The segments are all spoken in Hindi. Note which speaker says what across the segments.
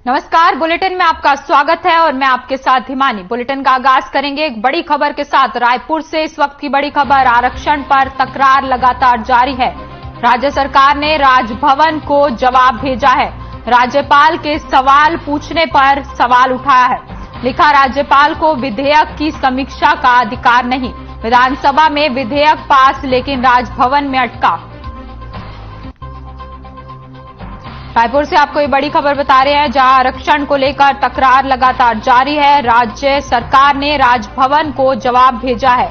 Speaker 1: नमस्कार, बुलेटिन में आपका स्वागत है और मैं आपके साथ हिमानी। बुलेटिन का आगाज करेंगे एक बड़ी खबर के साथ। रायपुर से इस वक्त की बड़ी खबर, आरक्षण पर तकरार लगातार जारी है। राज्य सरकार ने राजभवन को जवाब भेजा है। राज्यपाल के सवाल पूछने पर सवाल उठाया है। लिखा, राज्यपाल को विधेयक की समीक्षा का अधिकार नहीं। विधानसभा में विधेयक पास लेकिन राजभवन में अटका। रायपुर से आपको ये बड़ी खबर बता रहे हैं, जहां आरक्षण को लेकर तकरार लगातार जारी है। राज्य सरकार ने राजभवन को जवाब भेजा है।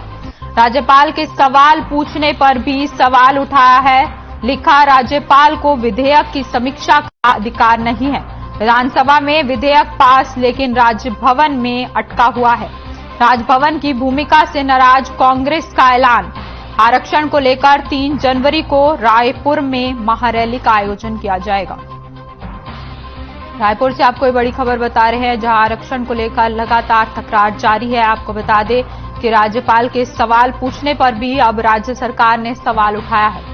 Speaker 1: राज्यपाल के सवाल पूछने पर भी सवाल उठाया है। लिखा, राज्यपाल को विधेयक की समीक्षा का अधिकार नहीं है। विधानसभा में विधेयक पास लेकिन राजभवन में अटका हुआ है। राजभवन की भूमिका से नाराज कांग्रेस का ऐलान। आरक्षण को लेकर 3 जनवरी को रायपुर में महारैली का आयोजन किया जाएगा। रायपुर से आपको ये बड़ी खबर बता रहे हैं, जहां आरक्षण को लेकर लगातार तकरार जारी है। आपको बता दें कि राज्यपाल के सवाल पूछने पर भी अब राज्य सरकार ने सवाल उठाया है।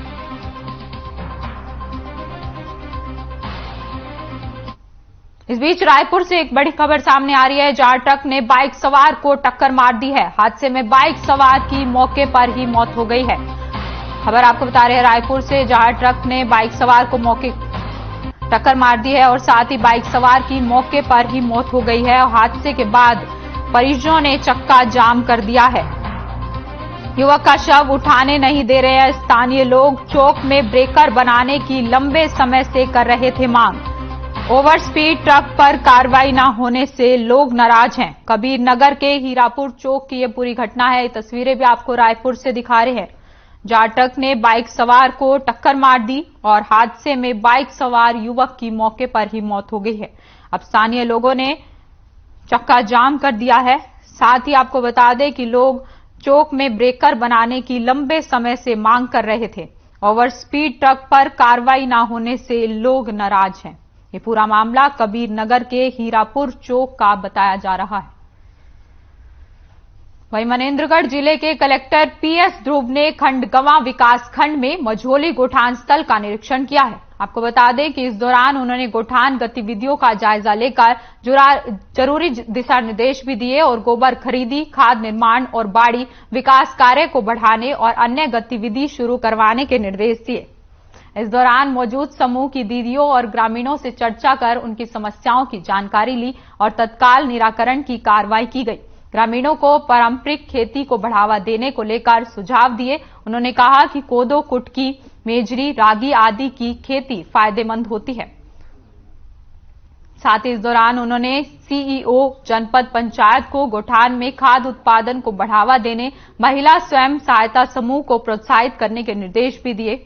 Speaker 1: इस बीच रायपुर से एक बड़ी खबर सामने आ रही है, जहां ट्रक ने बाइक सवार को टक्कर मार दी है। हादसे में बाइक सवार की मौके पर ही मौत हो गई है। खबर आपको बता रहे हैं रायपुर से, जहां ट्रक ने बाइक सवार को टक्कर मार दी है और साथ ही बाइक सवार की मौके पर ही मौत हो गई है। और हादसे के बाद परिजनों ने चक्का जाम कर दिया है। युवक का शव उठाने नहीं दे रहे हैं स्थानीय लोग। चौक में ब्रेकर बनाने की लंबे समय से कर रहे थे मांग। ओवर स्पीड ट्रक पर कार्रवाई न होने से लोग नाराज हैं। कबीर नगर के हीरापुर चौक की यह पूरी घटना है। ये तस्वीरें भी आपको रायपुर से दिखा रहे हैं, जहां ट्रक ने बाइक सवार को टक्कर मार दी और हादसे में बाइक सवार युवक की मौके पर ही मौत हो गई है। अब स्थानीय लोगों ने चक्का जाम कर दिया है। साथ ही आपको बता दें कि लोग चौक में ब्रेकर बनाने की लंबे समय से मांग कर रहे थे। ओवर स्पीड ट्रक पर कार्रवाई न होने से लोग नाराज हैं। ये पूरा मामला कबीर नगर के हीरापुर चौक का बताया जा रहा है। वहीं मनेन्द्रगढ़ जिले के कलेक्टर पीएस ध्रुव ने खंडगंवा विकासखंड में मझोली गोठान स्थल का निरीक्षण किया है। आपको बता दें कि इस दौरान उन्होंने गोठान गतिविधियों का जायजा लेकर जरूरी दिशा निर्देश भी दिए और गोबर खरीदी, खाद निर्माण और बाड़ी विकास कार्य को बढ़ाने और अन्य गतिविधि शुरू करवाने के निर्देश दिए। इस दौरान मौजूद समूह की दीदियों और ग्रामीणों से चर्चा कर उनकी समस्याओं की जानकारी ली और तत्काल निराकरण की कार्रवाई की गई। ग्रामीणों को पारंपरिक खेती को बढ़ावा देने को लेकर सुझाव दिए। उन्होंने कहा कि कोदो, कुटकी, मेजरी, रागी आदि की खेती फायदेमंद होती है। साथ ही इस दौरान उन्होंने सीईओ जनपद पंचायत को गोठान में खाद उत्पादन को बढ़ावा देने, महिला स्वयं सहायता समूह को प्रोत्साहित करने के निर्देश भी दिए।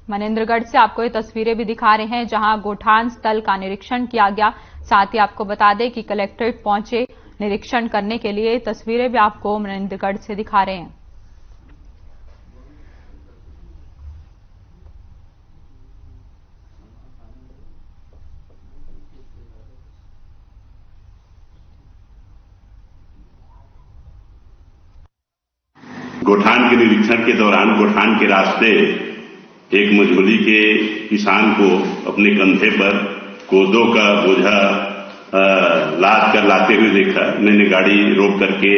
Speaker 1: मनेन्द्रगढ़ से आपको ये तस्वीरें भी दिखा रहे हैं, जहां गोठान स्थल का निरीक्षण किया गया। साथ ही आपको बता दें कि कलेक्ट्रेट पहुंचे निरीक्षण करने के लिए। तस्वीरें भी आपको मनेन्द्रगढ़ से दिखा रहे हैं।
Speaker 2: गोठान के निरीक्षण के दौरान गोठान के रास्ते एक मझोली के किसान को अपने कंधे पर कोदो का बोझा लाद कर लाते हुए देखा। मैंने गाड़ी रोक करके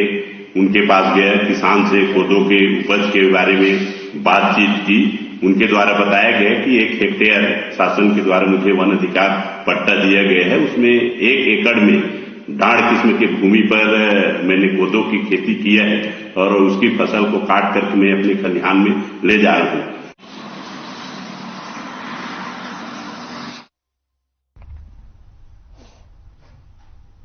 Speaker 2: उनके पास गया, किसान से कोदो के उपज के बारे में बातचीत की। उनके द्वारा बताया गया कि 1 हेक्टेयर शासन के द्वारा मुझे वन अधिकार पट्टा दिया गया है, उसमें 1 एकड़ में डाढ़ किस्म की भूमि पर मैंने कोदो की खेती किया है और उसकी फसल को काट करके मैं अपने खलिहान में ले जा रहा हूं।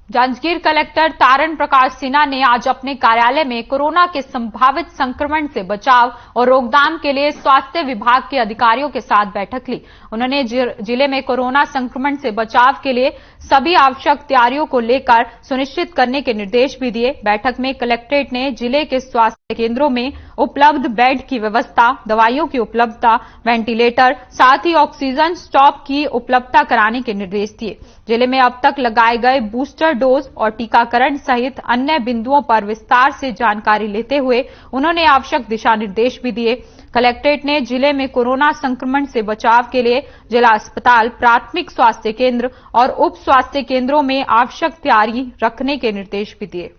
Speaker 1: जांजगीर कलेक्टर तारण प्रकाश सिन्हा ने आज अपने कार्यालय में कोरोना के संभावित संक्रमण से बचाव और रोकथाम के लिए स्वास्थ्य विभाग के अधिकारियों के साथ बैठक ली। उन्होंने जिले में कोरोना संक्रमण से बचाव के लिए सभी आवश्यक तैयारियों को लेकर सुनिश्चित करने के निर्देश भी दिए। बैठक में कलेक्ट्रेट ने जिले के स्वास्थ्य केंद्रों में उपलब्ध बेड की व्यवस्था, दवाइयों की उपलब्धता, वेंटिलेटर, साथ ही ऑक्सीजन स्टॉक की उपलब्धता कराने के निर्देश दिए। जिले में अब तक लगाए गए बूस्टर डोज और टीकाकरण सहित अन्य बिंदुओं पर विस्तार से जानकारी लेते हुए उन्होंने आवश्यक दिशा निर्देश भी दिए। कलेक्ट्रेट ने जिले में कोरोना संक्रमण से बचाव के लिए जिला अस्पताल, प्राथमिक स्वास्थ्य केंद्र और उप स्वास्थ्य केंद्रों में आवश्यक तैयारी रखने के निर्देश भी दिए।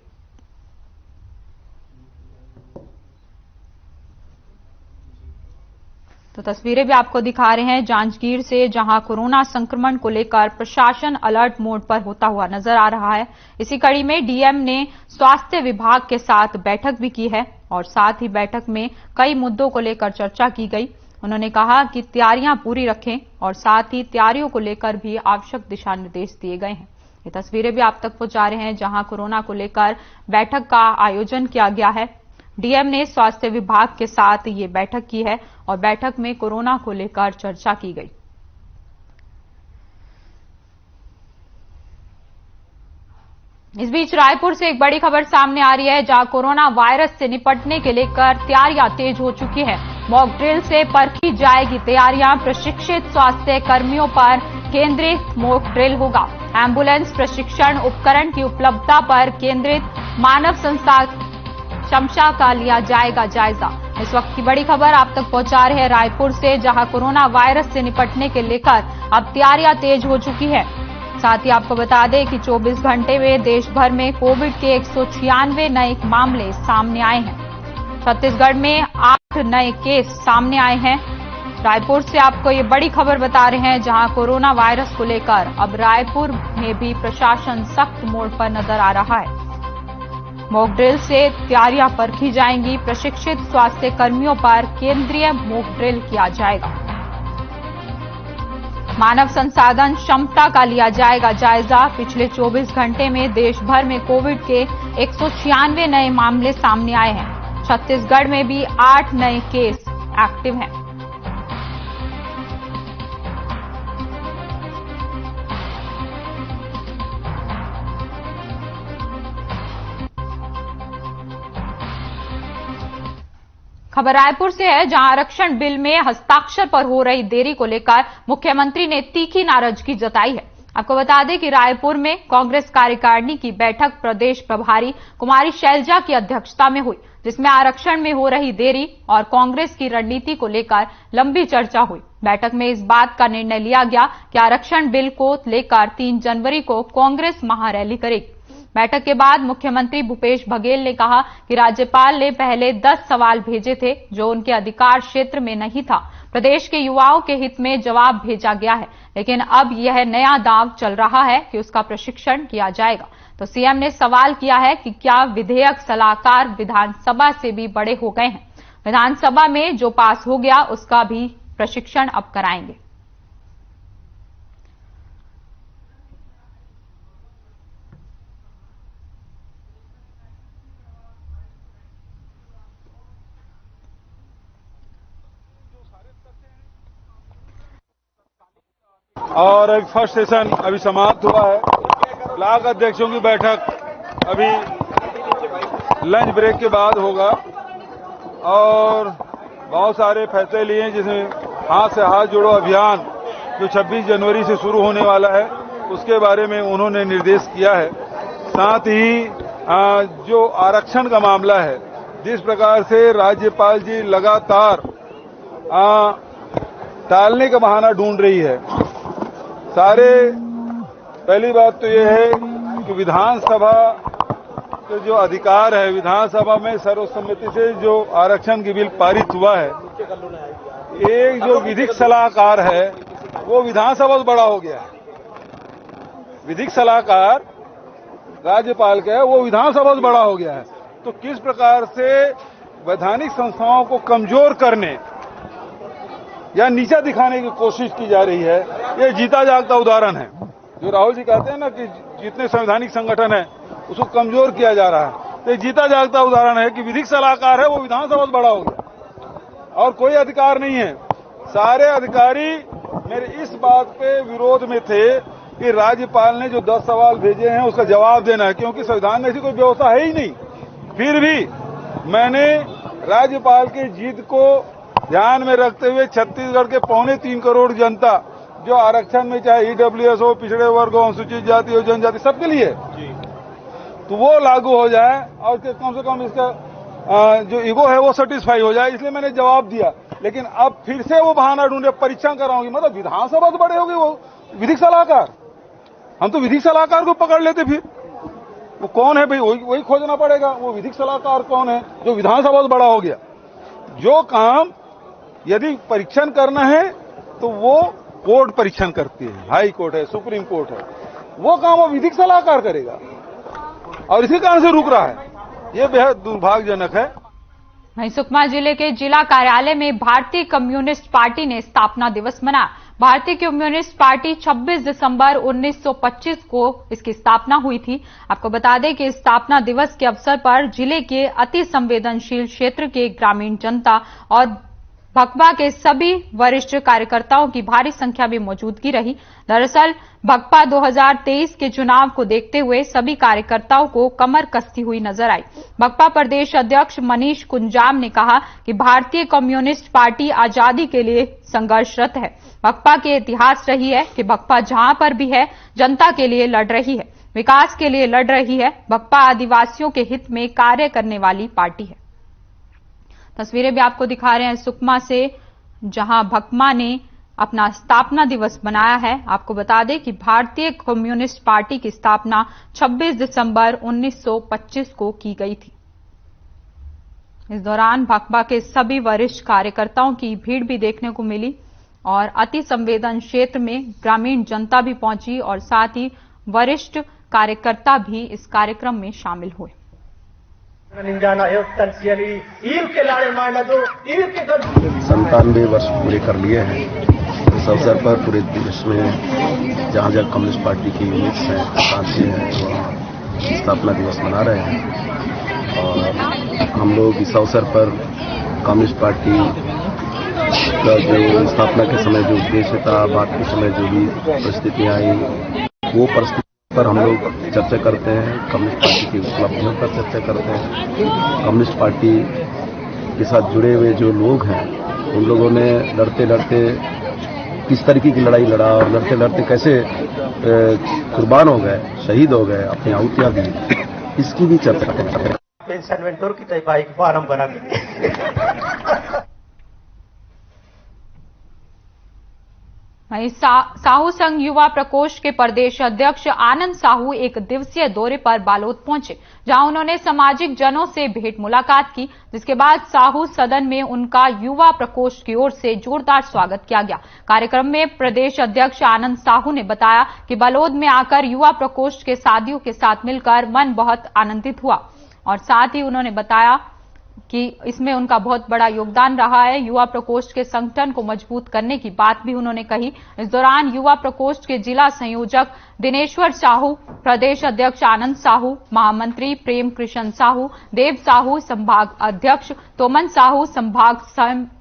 Speaker 1: तो तस्वीरें भी आपको दिखा रहे हैं जांजगीर से, जहां कोरोना संक्रमण को लेकर प्रशासन अलर्ट मोड पर होता हुआ नजर आ रहा है। इसी कड़ी में डीएम ने स्वास्थ्य विभाग के साथ बैठक भी की है और साथ ही बैठक में कई मुद्दों को लेकर चर्चा की गई। उन्होंने कहा कि तैयारियां पूरी रखें और साथ ही तैयारियों को लेकर भी आवश्यक दिशा निर्देश दिए गए हैं। ये तस्वीरें भी आप तक पहुंचा रहे हैं जहां कोरोना को लेकर बैठक का आयोजन किया गया है। डीएम ने स्वास्थ्य विभाग के साथ ये बैठक की है और बैठक में कोरोना को लेकर चर्चा की गई। इस बीच रायपुर से एक बड़ी खबर सामने आ रही है, जहां कोरोना वायरस से निपटने के लेकर तैयारियां तेज हो चुकी है। मॉक ड्रिल से परखी जाएगी तैयारियां, प्रशिक्षित स्वास्थ्य कर्मियों पर केंद्रित मॉक ड्रिल होगा। एम्बुलेंस प्रशिक्षण उपकरण की उपलब्धता पर केंद्रित मानव संसाधन क्षमता का लिया जाएगा जायजा। इस वक्त की बड़ी खबर आप तक पहुंचा रहे हैं रायपुर से, जहां कोरोना वायरस से निपटने के लेकर अब तैयारियां तेज हो चुकी है। साथ ही आपको बता दें कि 24 घंटे में देश भर में कोविड के 196 नए मामले सामने आए हैं। छत्तीसगढ़ में 8 नए केस सामने आए हैं। रायपुर से आपको ये बड़ी खबर बता रहे हैं, जहां कोरोना वायरस को लेकर अब रायपुर में भी प्रशासन सख्त मोड पर नजर आ रहा है। मॉक ड्रिल से तैयारियां परखी जाएंगी, प्रशिक्षित स्वास्थ्य कर्मियों पर केंद्रीय मॉक ड्रिल किया जाएगा। मानव संसाधन क्षमता का लिया जाएगा जायजा। पिछले 24 घंटे में देश भर में कोविड के 196 नए मामले सामने आए हैं। छत्तीसगढ़ में भी 8 नए केस एक्टिव हैं। खबर रायपुर से है, जहां आरक्षण बिल में हस्ताक्षर पर हो रही देरी को लेकर मुख्यमंत्री ने तीखी नाराजगी जताई है। आपको बता दें कि रायपुर में कांग्रेस कार्यकारिणी की बैठक प्रदेश प्रभारी कुमारी शैलजा की अध्यक्षता में हुई, जिसमें आरक्षण में हो रही देरी और कांग्रेस की रणनीति को लेकर लंबी चर्चा हुई। बैठक में इस बात का निर्णय लिया गया कि आरक्षण बिल को लेकर 3 जनवरी को कांग्रेस महारैली करेगी। बैठक के बाद मुख्यमंत्री भूपेश बघेल ने कहा कि राज्यपाल ने पहले 10 सवाल भेजे थे, जो उनके अधिकार क्षेत्र में नहीं था। प्रदेश के युवाओं के हित में जवाब भेजा गया है, लेकिन अब यह नया दांव चल रहा है कि उसका प्रशिक्षण किया जाएगा। तो सीएम ने सवाल किया है कि क्या विधेयक सलाहकार विधानसभा से भी बड़े हो गए हैं? विधानसभा में जो पास हो गया उसका भी प्रशिक्षण अब कराएंगे।
Speaker 3: और एक फर्स्ट सेशन अभी समाप्त हुआ है। ब्लॉक अध्यक्षों की बैठक अभी लंच ब्रेक के बाद होगा और बहुत सारे फैसले लिए, जिसमें हाथ से हाथ जोड़ो अभियान जो 26 जनवरी से शुरू होने वाला है, उसके बारे में उन्होंने निर्देश किया है। साथ ही जो आरक्षण का मामला है, जिस प्रकार से राज्यपाल जी लगातार टालने का बहाना ढूंढ रही है, पहली बात तो यह है कि विधानसभा के जो अधिकार है, विधानसभा में सर्वसम्मति से जो आरक्षण की बिल पारित हुआ है, एक जो विधिक सलाहकार है वो विधानसभा से बड़ा हो गया है। विधिक सलाहकार राज्यपाल का है, वो विधानसभा से बड़ा हो गया है। तो किस प्रकार से वैधानिक संस्थाओं को कमजोर करने या नीचा दिखाने की कोशिश की जा रही है, ये जीता जागता उदाहरण है। जो राहुल जी कहते हैं ना कि जितने संवैधानिक संगठन है उसको कमजोर किया जा रहा है, तो जीता जागता उदाहरण है कि विधिक सलाहकार है वो विधानसभा से बड़ा हो गया और कोई अधिकार नहीं है। सारे अधिकारी मेरे इस बात पे विरोध में थे कि राज्यपाल ने जो 10 सवाल भेजे हैं उसका जवाब देना है, क्योंकि संविधान में ऐसी कोई व्यवस्था है ही नहीं। फिर भी मैंने राज्यपाल की जिद को ध्यान में रखते हुए छत्तीसगढ़ के 3.25 करोड़ जनता जो आरक्षण में, चाहे ईडब्ल्यूएस हो, पिछड़े वर्ग हो, अनुसूचित जाति हो, जनजाति, सबके लिए तो वो लागू हो जाए और कम से कम इसका जो ईगो है वो सेटिस्फाई हो जाए, इसलिए मैंने जवाब दिया। लेकिन अब फिर से वो बहाना ढूंढे, परीक्षण कराऊंगी, मतलब विधानसभा से बड़े होगी वो विधिक सलाहकार। हम तो विधिक सलाहकार को पकड़ लेते, फिर वो कौन है भाई, वही खोजना पड़ेगा। वो विधिक सलाहकार कौन है जो विधानसभा से बड़ा हो गया? जो काम यदि परीक्षण करना है तो वो कोर्ट परीक्षण करती है, हाई कोर्ट है, सुप्रीम कोर्ट है, वो काम वो विधिक सलाहकार करेगा और इसी कारण से रुक रहा है। ये बेहद दुर्भाग्यजनक है।
Speaker 1: वहीं सुकमा जिले के जिला कार्यालय में भारतीय कम्युनिस्ट पार्टी ने स्थापना दिवस मनाया। भारतीय कम्युनिस्ट पार्टी 26 दिसंबर 1925 को इसकी स्थापना हुई थी। आपको बता दें कि स्थापना दिवस के अवसर पर जिले के अति संवेदनशील क्षेत्र के ग्रामीण जनता और भकपा के सभी वरिष्ठ कार्यकर्ताओं की भारी संख्या में मौजूदगी रही। दरअसल भकपा 2023 के चुनाव को देखते हुए सभी कार्यकर्ताओं को कमर कसती हुई नजर आई। भकपा प्रदेश अध्यक्ष मनीष कुंजाम ने कहा कि भारतीय कम्युनिस्ट पार्टी आजादी के लिए संघर्षरत है। भकपा के इतिहास रही है कि भकपा जहां पर भी है जनता के लिए लड़ रही है, विकास के लिए लड़ रही है। भकपा आदिवासियों के हित में कार्य करने वाली पार्टी है। तस्वीरें भी आपको दिखा रहे हैं सुकमा से, जहां भकपा ने अपना स्थापना दिवस मनाया है। आपको बता दें कि भारतीय कम्युनिस्ट पार्टी की स्थापना 26 दिसंबर 1925 को की गई थी। इस दौरान भकपा के सभी वरिष्ठ कार्यकर्ताओं की भीड़ भी देखने को मिली और अति संवेदन क्षेत्र में ग्रामीण जनता भी पहुंची और साथ ही वरिष्ठ कार्यकर्ता भी इस कार्यक्रम में शामिल हुए।
Speaker 4: 97 वर्ष पूरे कर लिए हैं। इस अवसर पर पूरे देश में जहां जहां कम्युनिस्ट पार्टी की यूनिट्स हैं, शाखाएं हैं, वह स्थापना दिवस मना रहे हैं। और हम लोग इस अवसर पर कम्युनिस्ट पार्टी का जो स्थापना के समय जो उद्देश्य था, बाद के समय जो भी परिस्थितियां आई, वो परिस्थिति पर हम लोग चर्चा करते हैं। कम्युनिस्ट पार्टी की उपलब्धियों पर चर्चा करते हैं। कम्युनिस्ट पार्टी के साथ जुड़े हुए जो लोग हैं, उन लोगों ने लड़ते लड़ते किस तरीके की लड़ाई लड़ा और लड़ते लड़ते कैसे कुर्बान हो गए, शहीद हो गए, अपनी आहुतियां दी, इसकी भी चर्चा करते हैं।
Speaker 5: फार्म बना
Speaker 1: वहीं साहू संघ युवा प्रकोष्ठ के प्रदेश अध्यक्ष आनंद साहू एक दिवसीय दौरे पर बालोद पहुंचे, जहां उन्होंने सामाजिक जनों से भेंट मुलाकात की, जिसके बाद साहू सदन में उनका युवा प्रकोष्ठ की ओर से जोरदार स्वागत किया गया। कार्यक्रम में प्रदेश अध्यक्ष आनंद साहू ने बताया कि बालोद में आकर युवा प्रकोष्ठ के साथियों के साथ मिलकर मन बहुत आनंदित हुआ और साथ ही उन्होंने बताया कि इसमें उनका बहुत बड़ा योगदान रहा है। युवा प्रकोष्ठ के संगठन को मजबूत करने की बात भी उन्होंने कही। इस दौरान युवा प्रकोष्ठ के जिला संयोजक दिनेश्वर साहू, प्रदेश अध्यक्ष आनंद साहू, महामंत्री प्रेम कृष्ण साहू, देव साहू, संभाग अध्यक्ष तोमन साहू, संभाग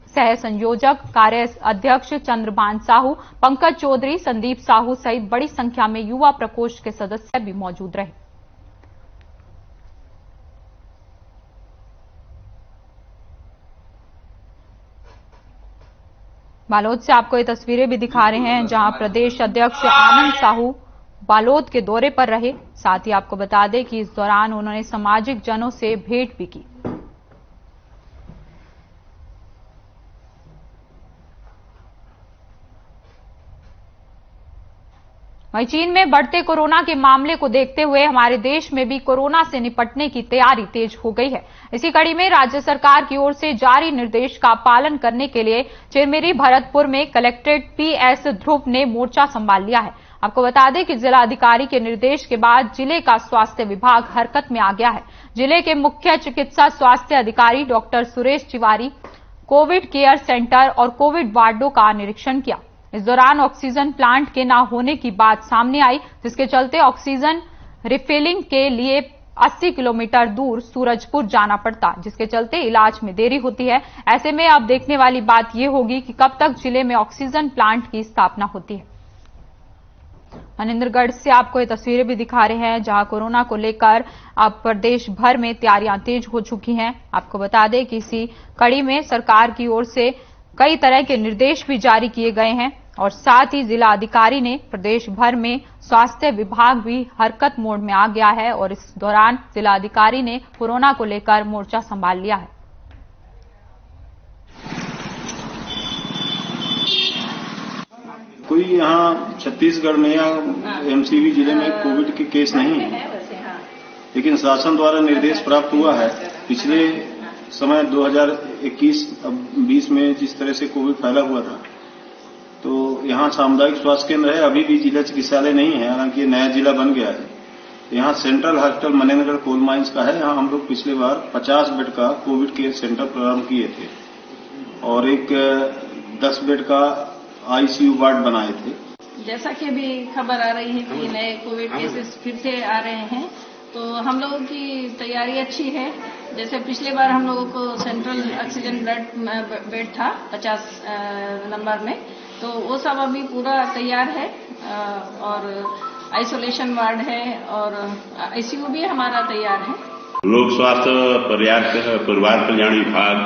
Speaker 1: सह संयोजक कार्य अध्यक्ष चंद्रभान साहू, पंकज चौधरी, संदीप साहू सहित बड़ी संख्या में युवा प्रकोष्ठ के सदस्य भी मौजूद रहे। बालोद से आपको ये तस्वीरें भी दिखा रहे हैं, जहां प्रदेश अध्यक्ष आनंद साहू बालोद के दौरे पर रहे। साथ ही आपको बता दें कि इस दौरान उन्होंने सामाजिक जनों से भेंट भी की। वहीं चीन में बढ़ते कोरोना के मामले को देखते हुए हमारे देश में भी कोरोना से निपटने की तैयारी तेज हो गई है। इसी कड़ी में राज्य सरकार की ओर से जारी निर्देश का पालन करने के लिए चिरमिरी भरतपुर में कलेक्ट्रेट पीएस ध्रुव ने मोर्चा संभाल लिया है। आपको बता दें कि जिलाधिकारी के निर्देश के बाद जिले का स्वास्थ्य विभाग हरकत में आ गया है। जिले के मुख्य चिकित्सा स्वास्थ्य अधिकारी doctor Suresh Tiwari Covid care centre और कोविड वार्डों का निरीक्षण किया। इस दौरान ऑक्सीजन प्लांट के न होने की बात सामने आई, जिसके चलते ऑक्सीजन रिफिलिंग के लिए 80 किलोमीटर दूर सूरजपुर जाना पड़ता, जिसके चलते इलाज में देरी होती है। ऐसे में अब देखने वाली बात यह होगी कि कब तक जिले में ऑक्सीजन प्लांट की स्थापना होती है। मनिंद्रगढ़ से आपको ये तस्वीरें भी दिखा रहे हैं, जहां कोरोना को लेकर अब प्रदेश भर में तैयारियां तेज हो चुकी हैं। आपको बता दें कि इसी कड़ी में सरकार की ओर से कई तरह के निर्देश भी जारी किए गए हैं और साथ ही जिला अधिकारी ने प्रदेश भर में स्वास्थ्य विभाग भी हरकत मोड में आ गया है और इस दौरान जिलाधिकारी ने कोरोना को लेकर मोर्चा संभाल लिया है।
Speaker 6: कोई यहाँ छत्तीसगढ़ में या एमसीवी जिले में कोविड के केस नहीं है, लेकिन शासन द्वारा निर्देश प्राप्त हुआ है। पिछले समय 2021-20 में जिस तरह से कोविड फैला हुआ था, तो यहाँ सामुदायिक स्वास्थ्य केंद्र है, अभी भी जिला चिकित्सालय नहीं है, हालांकि ये नया जिला बन गया है। यहाँ central hospital Manendragarh coal mines का है। यहाँ हम लोग पिछले बार 50 बेड का कोविड केयर सेंटर प्रारंभ किए थे और एक 10 बेड का आईसीयू वार्ड बनाए थे।
Speaker 7: जैसा कि अभी खबर आ रही है कि नए कोविड केसेस फिर से आ रहे हैं, तो हम लोगों की तैयारी अच्छी है। जैसे पिछले बार हम लोगों को सेंट्रल ऑक्सीजन बेड था 50 नंबर में, तो वो सब अभी पूरा तैयार है और आइसोलेशन वार्ड है और आईसीयू भी हमारा तैयार है।
Speaker 2: लोक स्वास्थ्य परिवार कल्याण विभाग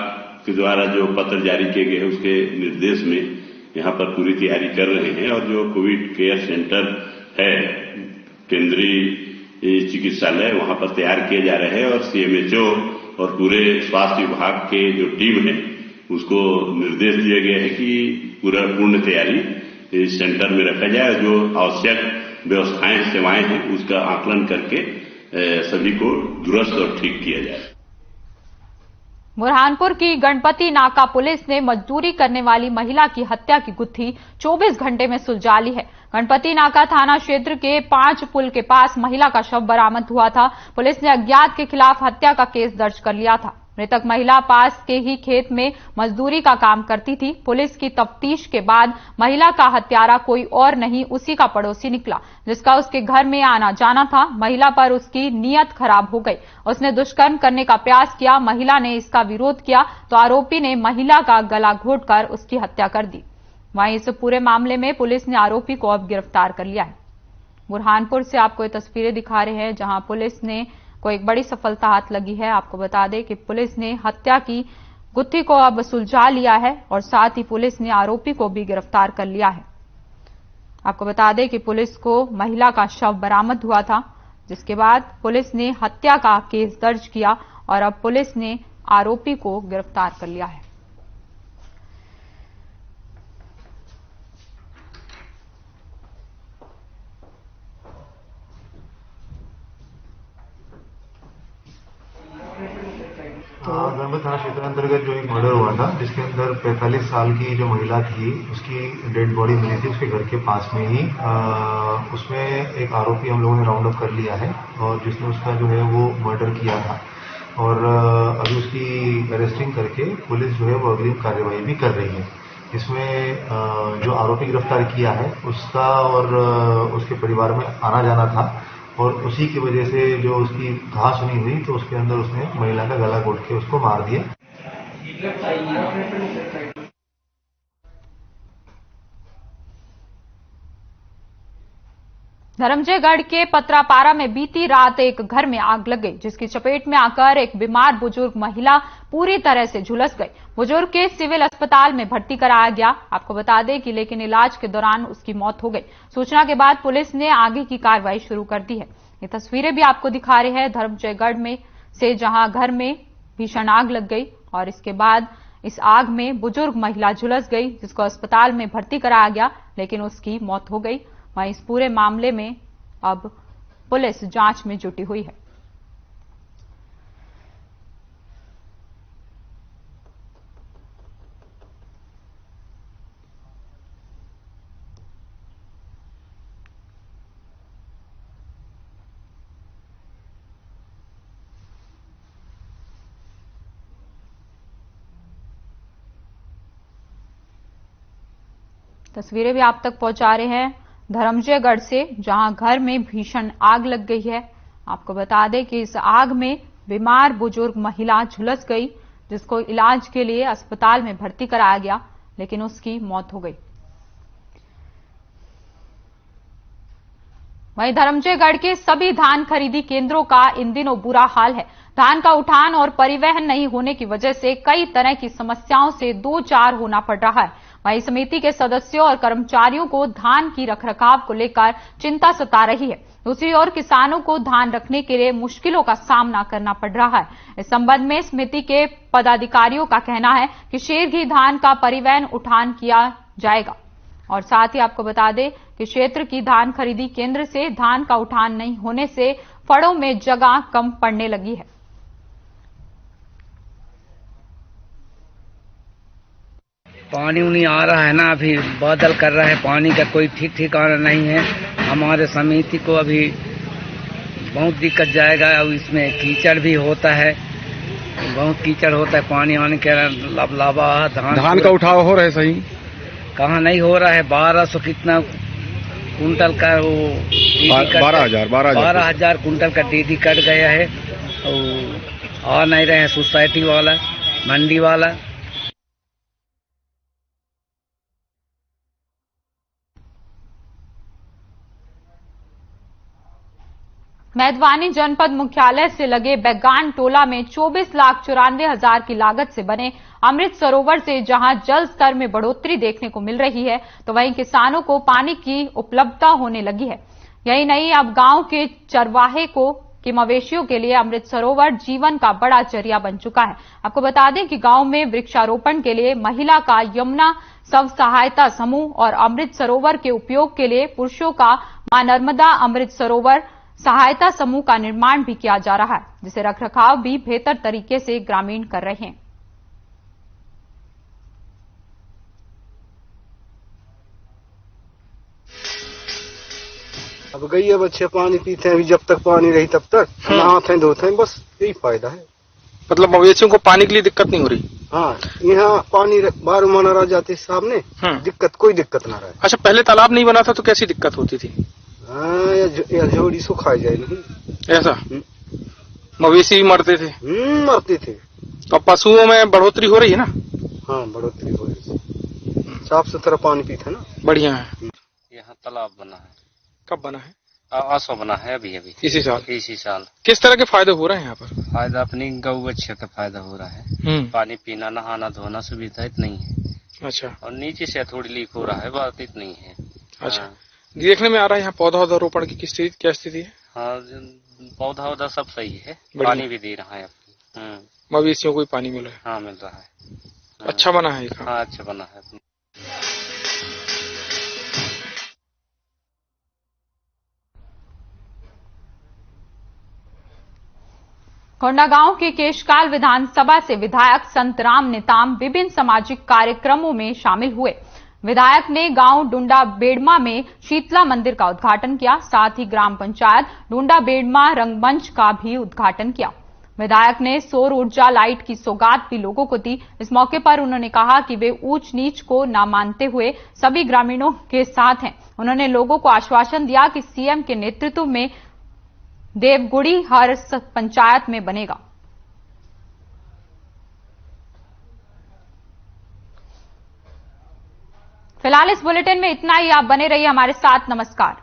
Speaker 2: के द्वारा जो पत्र जारी किए गए हैं उसके निर्देश में यहाँ पर पूरी तैयारी कर रहे हैं और जो कोविड केयर सेंटर है केंद्रीय चिकित्सालय वहां पर तैयार किए जा रहे हैं और सीएमएचओ और पूरे स्वास्थ्य विभाग के जो टीम है उसको निर्देश दिए गए हैं कि पूर्ण तैयारी इस सेंटर में रखा जाए। जो आवश्यक व्यवस्थाएं सेवाएं हैं उसका आकलन करके सभी को दुरुस्त और ठीक किया जाए।
Speaker 1: बुरहानपुर की गणपति नाका पुलिस ने मजदूरी करने वाली महिला की हत्या की गुत्थी 24 घंटे में सुलझा ली है। गणपति नाका थाना क्षेत्र के 5 पुल के पास महिला का शव बरामद हुआ था। पुलिस ने अज्ञात के खिलाफ हत्या का केस दर्ज कर लिया था। मृतक महिला पास के ही खेत में मजदूरी का काम करती थी। पुलिस की तफ्तीश के बाद महिला का हत्यारा कोई और नहीं उसी का पड़ोसी निकला, जिसका उसके घर में आना जाना था। महिला पर उसकी नीयत खराब हो गई, उसने दुष्कर्म करने का प्रयास किया। महिला ने इसका विरोध किया तो आरोपी ने महिला का गला घोंटकर उसकी हत्या कर दी। वहीं इस पूरे मामले में पुलिस ने आरोपी को अब गिरफ्तार कर लिया है। बुरहानपुर से आपको ये तस्वीरें दिखा रहे हैं जहां पुलिस ने को एक बड़ी सफलता हाथ लगी है। आपको बता दें कि पुलिस ने हत्या की गुत्थी को अब सुलझा लिया है और साथ ही पुलिस ने आरोपी को भी गिरफ्तार कर लिया है। आपको बता दें कि पुलिस को महिला का शव बरामद हुआ था, जिसके बाद पुलिस ने हत्या का केस दर्ज किया और अब पुलिस ने आरोपी को गिरफ्तार कर लिया है।
Speaker 8: गणपति थाना क्षेत्र अंतर्गत जो एक मर्डर हुआ था, जिसके अंदर 45 साल की जो महिला थी उसकी डेड बॉडी मिली थी उसके घर के पास में ही। उसमें एक आरोपी हम लोगों ने राउंड अप कर लिया है और जिसने उसका जो है वो मर्डर किया था और अभी उसकी अरेस्टिंग करके पुलिस जो है वो अगली कार्रवाई भी कर रही है। इसमें जो आरोपी गिरफ्तार किया है उसका और उसके परिवार में आना जाना था और उसी की वजह से जो उसकी घाव सुनी हुई तो उसके अंदर उसने महिला का गला घोंट के उसको मार दिया।
Speaker 1: धर्मजयगढ़ के पत्रापारा में बीती रात एक घर में आग लग गई, जिसकी चपेट में आकर एक बीमार बुजुर्ग महिला पूरी तरह से झुलस गई। बुजुर्ग के सिविल अस्पताल में भर्ती कराया गया। आपको बता दें कि लेकिन इलाज के दौरान उसकी मौत हो गई। सूचना के बाद पुलिस ने आगे की कार्रवाई शुरू कर दी है। ये तस्वीरें भी आपको दिखा रहे हैं धर्मजयगढ़ में से, जहां घर में भीषण आग लग गई और इसके बाद इस आग में बुजुर्ग महिला झुलस गई, जिसको अस्पताल में भर्ती कराया गया, लेकिन उसकी मौत हो गई। वहीं इस पूरे मामले में अब पुलिस जांच में जुटी हुई है। तस्वीरें भी आप तक पहुंचा रहे हैं धर्मजयगढ़ से, जहां घर में भीषण आग लग गई है। आपको बता दें कि इस आग में बीमार बुजुर्ग महिला झुलस गई, जिसको इलाज के लिए अस्पताल में भर्ती कराया गया, लेकिन उसकी मौत हो गई। वहीं धर्मजयगढ़ के सभी धान खरीदी केंद्रों का इन दिनों बुरा हाल है। धान का उठान और परिवहन नहीं होने की वजह से कई तरह की समस्याओं से दो चार होना पड़ रहा है। वहीं समिति के सदस्यों और कर्मचारियों को धान की रखरखाव को लेकर चिंता सता रही है। दूसरी ओर किसानों को धान रखने के लिए मुश्किलों का सामना करना पड़ रहा है। इस संबंध में समिति के पदाधिकारियों का कहना है कि शेरघी धान का परिवहन उठान किया जाएगा। और साथ ही आपको बता दें कि क्षेत्र की धान खरीदी केंद्र से धान का उठान नहीं होने से फड़ों में जगह कम पड़ने लगी है।
Speaker 9: पानी उनी आ रहा है ना, अभी बादल कर रहा है, पानी का कोई ठीक ठिकाना नहीं है। हमारे समिति को अभी बहुत दिक्कत जाएगा। अब इसमें कीचड़ भी होता है, बहुत कीचड़ होता है, पानी आने के लबलावा। धान
Speaker 10: का उठाव हो रहा है सही?
Speaker 9: कहाँ नहीं हो रहा है। 1200 कितना कुंटल का वो 12,000 कुंटल का डीडी कट गया है। और आ नहीं रहे हैं सोसाइटी वाला, मंडी वाला।
Speaker 1: मैदवानी जनपद मुख्यालय से लगे बैगान टोला में 24,94,000 की लागत से बने अमृत सरोवर से जहां जल स्तर में बढ़ोतरी देखने को मिल रही है, तो वहीं किसानों को पानी की उपलब्धता होने लगी है। यही नहीं, अब गांव के चरवाहे के मवेशियों के लिए अमृत सरोवर जीवन का बड़ा जरिया बन चुका है। आपको बता दें कि गांव में वृक्षारोपण के लिए महिला का यमुना स्व सहायता समूह और अमृत सरोवर के उपयोग के लिए पुरुषों का मां नर्मदा अमृत सरोवर सहायता समूह का निर्माण भी किया जा रहा है, जिसे रखरखाव भी बेहतर तरीके से ग्रामीण कर रहे हैं।
Speaker 11: अब गई है बच्चे पानी पीते हैं, अभी जब तक पानी रही तब तक नहाते हैं धोते हैं, बस यही फायदा है।
Speaker 10: मतलब मवेशियों को पानी के लिए दिक्कत नहीं हो रही?
Speaker 11: हाँ, यहाँ पानी 12 महीना रह जाते सामने, कोई दिक्कत ना रहे।
Speaker 10: अच्छा, पहले तालाब नहीं बना था तो कैसी दिक्कत होती थी?
Speaker 11: या झोड़ी सुखाई जाए नहीं
Speaker 10: ऐसा? मवेशी भी मरते थे?
Speaker 11: मरते थे।
Speaker 10: अब पशुओं में बढ़ोतरी हो रही है ना?
Speaker 11: हाँ, बढ़ोतरी हो रही है, साफ सुथरा पानी पीते ना,
Speaker 10: बढ़िया है।
Speaker 12: यहाँ तालाब बना है।
Speaker 10: कब बना है?
Speaker 12: आसो बना है अभी
Speaker 10: इसी साल?
Speaker 12: इसी साल।
Speaker 10: किस तरह के फायदे हो रहे हैं यहाँ पर?
Speaker 12: फायदा अपनी गौ बच्चे का फायदा हो रहा है। पानी पीना, नहाना धोना सुविधा इतनी है।
Speaker 10: अच्छा।
Speaker 12: और नीचे से थोड़ी लीक हो रहा है, बात इतनी है।
Speaker 10: अच्छा, देखने में आ रहा है यहाँ पौधा रोपण की क्या स्थिति है?
Speaker 12: हाँ, पौधा सब सही है, पानी भी दे रहा है।
Speaker 10: मवेशियों को भी पानी मिल रहा है?
Speaker 12: हाँ, मिल रहा है।
Speaker 10: अच्छा बना है?
Speaker 12: हाँ, अच्छा बना है।
Speaker 1: कोंडागांव के केशकाल विधानसभा से विधायक संतराम नेताम विभिन्न सामाजिक कार्यक्रमों में शामिल हुए। विधायक ने गांव डुंडा बेड़मा में शीतला मंदिर का उद्घाटन किया, साथ ही ग्राम पंचायत डुंडा बेड़मा रंगमंच का भी उद्घाटन किया। विधायक ने सौर ऊर्जा लाइट की सौगात भी लोगों को दी। इस मौके पर उन्होंने कहा कि वे ऊंच नीच को न मानते हुए सभी ग्रामीणों के साथ हैं। उन्होंने लोगों को आश्वासन दिया कि सीएम के नेतृत्व में देवगुड़ी हर पंचायत में बनेगा। फिलहाल इस बुलेटिन में इतना ही। आप बने रहिए हमारे साथ। नमस्कार।